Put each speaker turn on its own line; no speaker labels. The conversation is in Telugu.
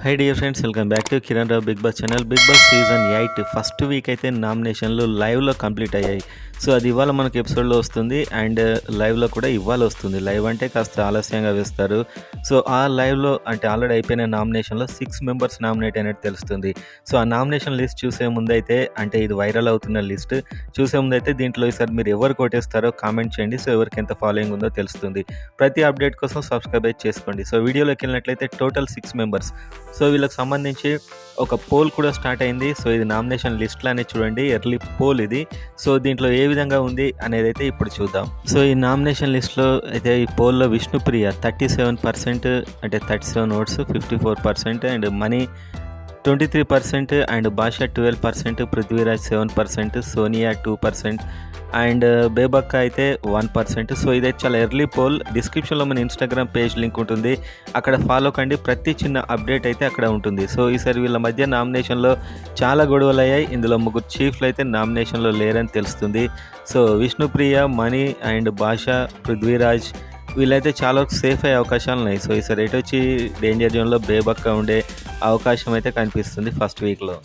High dear friends, welcome back to Kiran Rao Bigg Boss channel. Bigg Boss season 8 first week అయితే నామినేషన్లు లైవ్లో కంప్లీట్ అయ్యాయి. సో అది ఇవాళ మనకి ఎపిసోడ్లో వస్తుంది అండ్ లైవ్లో కూడా ఇవాళ వస్తుంది. లైవ్ అంటే కాస్త ఆలస్యంగా వేస్తారు. సో ఆ లైవ్లో అంటే ఆల్రెడీ అయిపోయిన నామినేషన్లో 6 మెంబర్స్ నామినేట్ అయినట్టు తెలుస్తుంది. సో ఆ నామినేషన్ లిస్ట్ చూసే ముందైతే అంటే ఇది వైరల్ అవుతున్న లిస్ట్ చూసే ముందైతే దీంట్లో ఈసారి మీరు ఎవరు కొట్టేస్తారో కామెంట్ చేయండి. సో ఎవరికి ఎంత ఫాలోయింగ్ ఉందో తెలుస్తుంది. ప్రతి అప్డేట్ కోసం సబ్స్క్రైబ్ చేసుకోండి. సో వీడియోలోకి వెళ్ళినట్లయితే టోటల్ 6 మెంబర్స్. సో వీళ్ళకి సంబంధించి ఒక పోల్ కూడా స్టార్ట్ అయింది. సో ఇది నామినేషన్ లిస్ట్లానే చూడండి, ఎర్లీ పోల్ ఇది. సో దీంట్లో ఏ విధంగా ఉంది అనేది అయితే ఇప్పుడు చూద్దాం. సో ఈ నామినేషన్ లిస్ట్లో అయితే ఈ పోల్లో విష్ణుప్రియ 37% అంటే 37 ఓట్స్, 54% అండ్ మనీ 23% అండ్ భాష 12%, పృథ్వీరాజ్ 7%, సోనియా 2% అండ్ బేబక్క అయితే 1%. సో ఇదైతే చాలా ఎర్లీ పోల్. డిస్క్రిప్షన్లో మన ఇన్స్టాగ్రామ్ పేజ్ లింక్ ఉంటుంది, అక్కడ ఫాలో కండి. ప్రతి చిన్న అప్డేట్ అయితే అక్కడ ఉంటుంది. సో ఈసారి వీళ్ళ మధ్య నామినేషన్లో చాలా గొడవలు అయ్యాయి. ఇందులో 3 చీఫ్లు అయితే నామినేషన్లో లేరని తెలుస్తుంది. సో విష్ణుప్రియ, మణి అండ్ భాష, పృథ్వీరాజ్ వీళ్ళైతే చాలా సేఫ్ అయ్యే అవకాశాలు ఉన్నాయి. సో ఈసారి ఎటు వచ్చి డేంజర్ జోన్లో బేబక్క ఉండే అవకాశం అయితే కనిపిస్తుంది ఫస్ట్ వీక్లో.